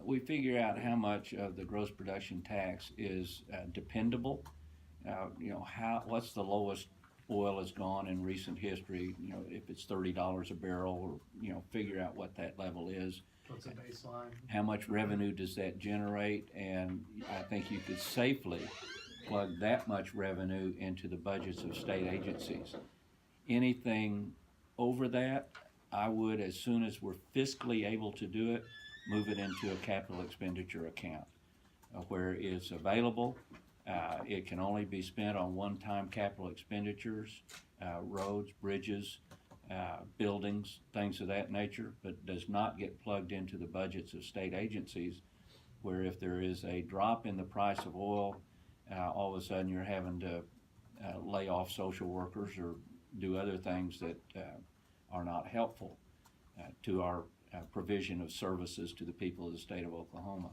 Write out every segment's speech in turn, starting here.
we figure out how much of the gross production tax is dependable. What's the lowest oil has gone in recent history? If it's $30 a barrel, or figure out what that level is. What's a baseline? How much revenue does that generate? And I think you could safely plug that much revenue into the budgets of state agencies. Anything over that, I would, as soon as we're fiscally able to do it, move it into a capital expenditure account where it's available. It can only be spent on one-time capital expenditures, roads, bridges, buildings, things of that nature, but does not get plugged into the budgets of state agencies, where if there is a drop in the price of oil, all of a sudden you're having to lay off social workers or do other things that are not helpful to our provision of services to the people of the state of Oklahoma.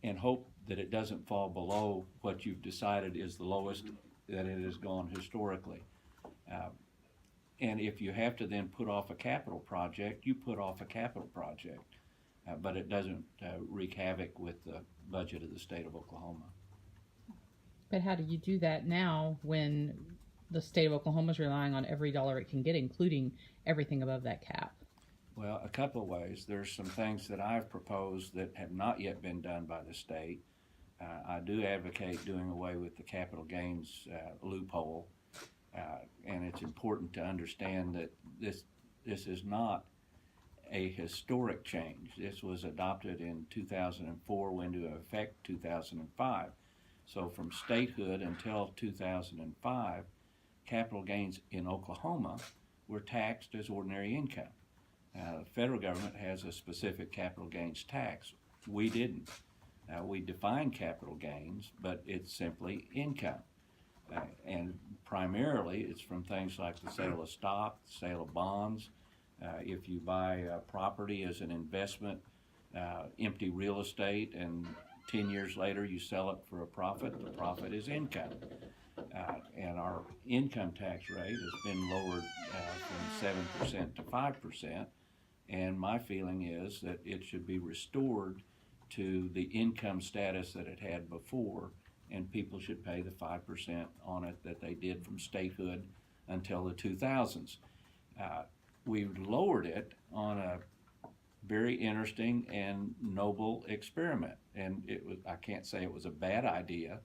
And hope that it doesn't fall below what you've decided is the lowest that it has gone historically. And if you have to then put off a capital project, you put off a capital project, but it doesn't wreak havoc with the budget of the state of Oklahoma. But how do you do that now when the state of Oklahoma is relying on every dollar it can get, including everything above that cap? Well, a couple of ways. There's some things that I've proposed that have not yet been done by the state. I do advocate doing away with the capital gains loophole, and it's important to understand that this is not a historic change. This was adopted in 2004, went into effect 2005. So from statehood until 2005, capital gains in Oklahoma were taxed as ordinary income. The federal government has a specific capital gains tax. We didn't. We define capital gains, but it's simply income. And primarily it's from things like the sale of stock, the sale of bonds. If you buy property as an investment, empty real estate, and 10 years later you sell it for a profit, the profit is income. And our income tax rate has been lowered from 7% to 5%. And my feeling is that it should be restored to the income status that it had before, and people should pay the 5% on it that they did from statehood until the 2000s. We lowered it on a very interesting and noble experiment, and I can't say it was a bad idea.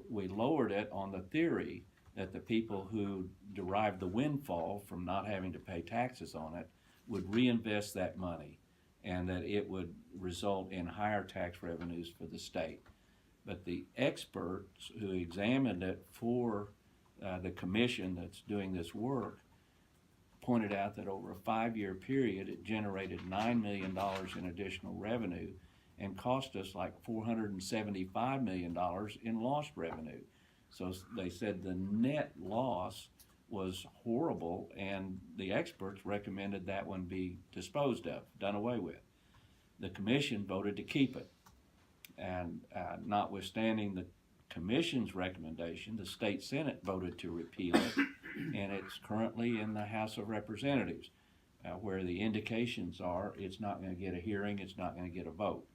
We lowered it on the theory that the people who derived the windfall from not having to pay taxes on it would reinvest that money, and that it would result in higher tax revenues for the state. But the experts who examined it for the commission that's doing this work pointed out that over a 5-year period it generated $9 million in additional revenue and cost us like $475 million in lost revenue. So they said the net loss was horrible, and the experts recommended that one be disposed of, done away with. The commission voted to keep it, and notwithstanding the commission's recommendation, the state Senate voted to repeal it, and it's currently in the House of Representatives, where the indications are it's not going to get a hearing, it's not going to get a vote.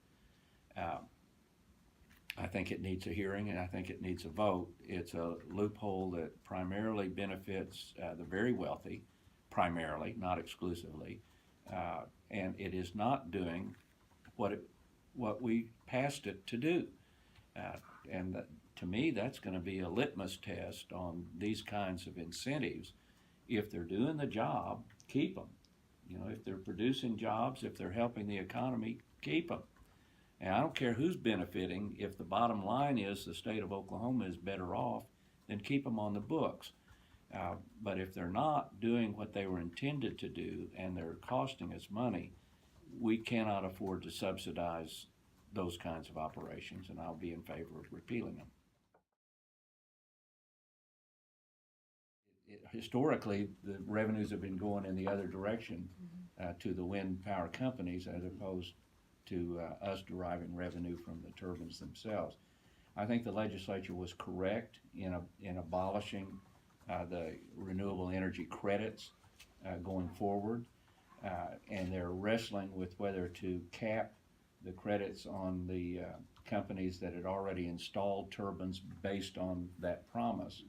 I think it needs a hearing, and I think it needs a vote. It's a loophole that primarily benefits the very wealthy, primarily, not exclusively, and it is not doing what we passed it to do. To me, that's going to be a litmus test on these kinds of incentives. If they're doing the job, keep them. If they're producing jobs, if they're helping the economy, keep them. And I don't care who's benefiting. If the bottom line is the state of Oklahoma is better off, then keep them on the books. But if they're not doing what they were intended to do and they're costing us money, we cannot afford to subsidize those kinds of operations, and I'll be in favor of repealing them. Historically, the revenues have been going in the other direction to the wind power companies as opposed to us deriving revenue from the turbines themselves. I think the legislature was correct in abolishing the renewable energy credits going forward. and they're wrestling with whether to cap the credits on the companies that had already installed turbines based on that promise.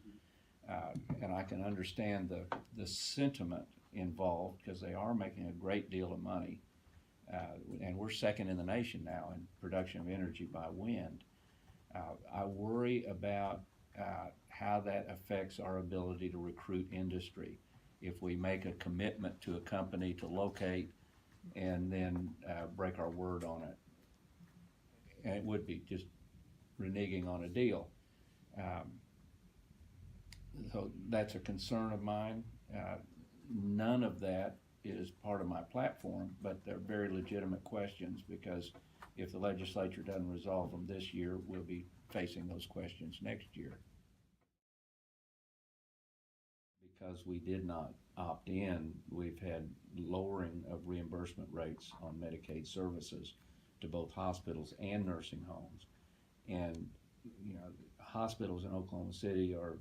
And I can understand the sentiment involved because they are making a great deal of money. And we're second in the nation now in production of energy by wind. I worry about how that affects our ability to recruit industry. If we make a commitment to a company to locate and then break our word on it. And it would be just reneging on a deal. So that's a concern of mine. None of that is part of my platform, but they're very legitimate questions because if the legislature doesn't resolve them this year, we'll be facing those questions next year. Because we did not opt in, we've had lowering of reimbursement rates on Medicaid services to both hospitals and nursing homes. And, you know, hospitals in Oklahoma City are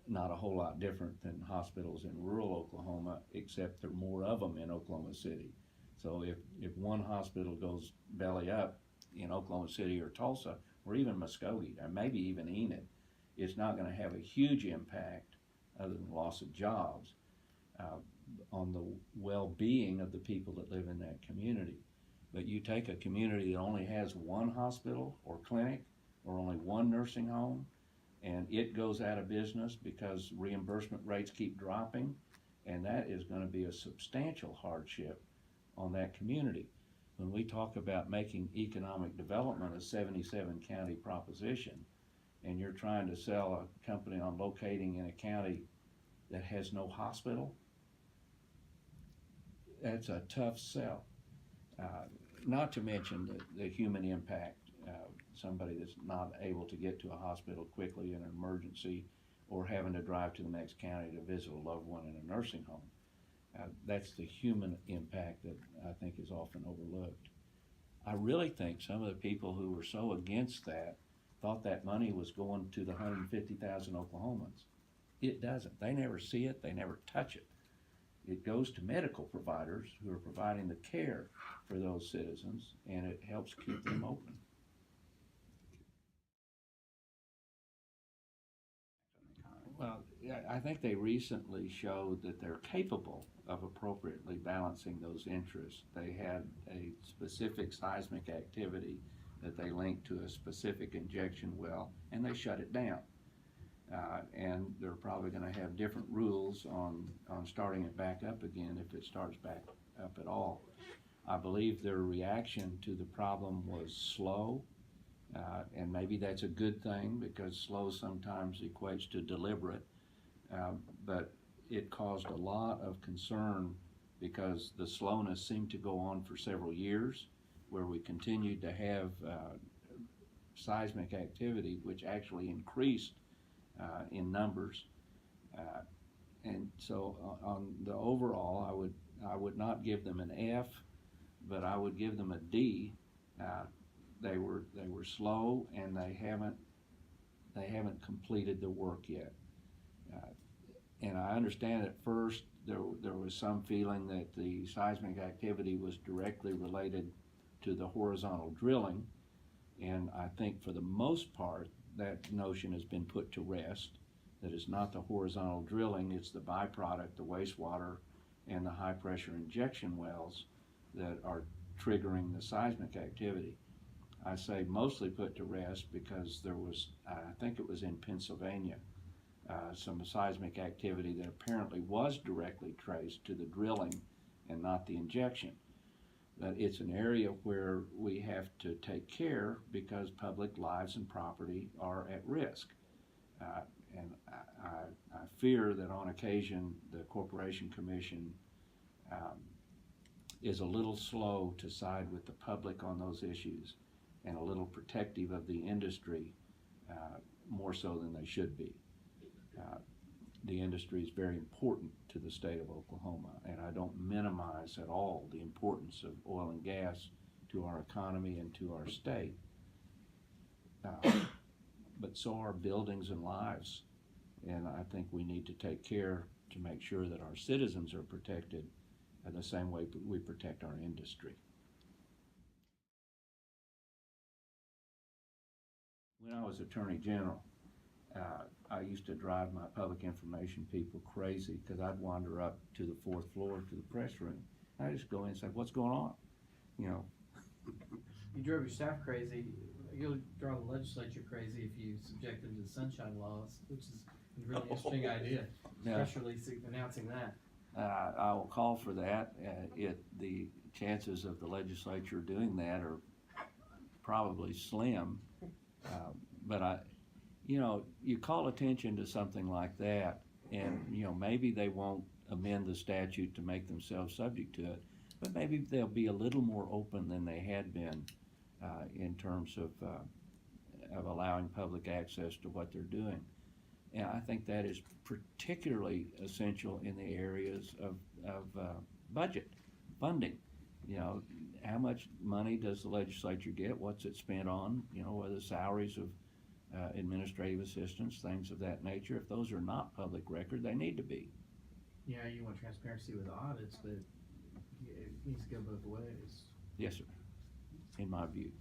not a whole lot different than hospitals in rural Oklahoma, except there are more of them in Oklahoma City. So if one hospital goes belly up in Oklahoma City or Tulsa, or even Muskogee, or maybe even Enid, it's not going to have a huge impact other than loss of jobs on the well-being of the people that live in that community. But you take a community that only has one hospital or clinic or only one nursing home, and it goes out of business because reimbursement rates keep dropping, and that is going to be a substantial hardship on that community. When we talk about making economic development a 77 county proposition, and you're trying to sell a company on locating in a county that has no hospital, that's a tough sell. Not to mention the human impact. Somebody that's not able to get to a hospital quickly in an emergency or having to drive to the next county to visit a loved one in a nursing home. That's the human impact that I think is often overlooked. I really think some of the people who were so against that thought that money was going to the 150,000 Oklahomans. It doesn't. They never see it. They never touch it. It goes to medical providers who are providing the care for those citizens, and it helps keep them open. Well, I think they recently showed that they're capable of appropriately balancing those interests. They had a specific seismic activity that they linked to a specific injection well, and they shut it down. And they're probably going to have different rules on starting it back up again if it starts back up at all. I believe their reaction to the problem was slow, and maybe that's a good thing because slow sometimes equates to deliberate, but it caused a lot of concern because the slowness seemed to go on for several years where we continued to have seismic activity which actually increased in numbers, and so on the overall, I would not give them an F, but I would give them a D. They were slow, and they haven't completed the work yet. And I understand at first there was some feeling that the seismic activity was directly related to the horizontal drilling, and I think for the most part that notion has been put to rest. That it's not the horizontal drilling, it's the byproduct, the wastewater and the high pressure injection wells that are triggering the seismic activity. I say mostly put to rest because there was, I think it was in Pennsylvania, some seismic activity that apparently was directly traced to the drilling and not the injection. That it's an area where we have to take care because public lives and property are at risk. And I fear that on occasion the Corporation Commission is a little slow to side with the public on those issues and a little protective of the industry more so than they should be. The industry is very important to the state of Oklahoma, and I don't minimize at all the importance of oil and gas to our economy and to our state. But so are buildings and lives, and I think we need to take care to make sure that our citizens are protected the same way we protect our industry. When I was Attorney General, I used to drive my public information people crazy because I'd wander up to the fourth floor to the press room. I just go in and say, "What's going on?" You know. You drove your staff crazy. You'll drive the legislature crazy if you subject them to the sunshine laws, which is a really interesting idea. Yeah. Press release announcing that. I will call for that. The chances of the legislature doing that are probably slim. But you call attention to something like that, and maybe they won't amend the statute to make themselves subject to it, but maybe they'll be a little more open than they had been in terms of allowing public access to what they're doing. And I think that is particularly essential in the areas of budget funding. How much money does the legislature get? What's it spent on? Whether salaries of administrative assistants, things of that nature. If those are not public record, they need to be. Yeah, you want transparency with audits, but it needs to go both ways. Yes, sir. In my view.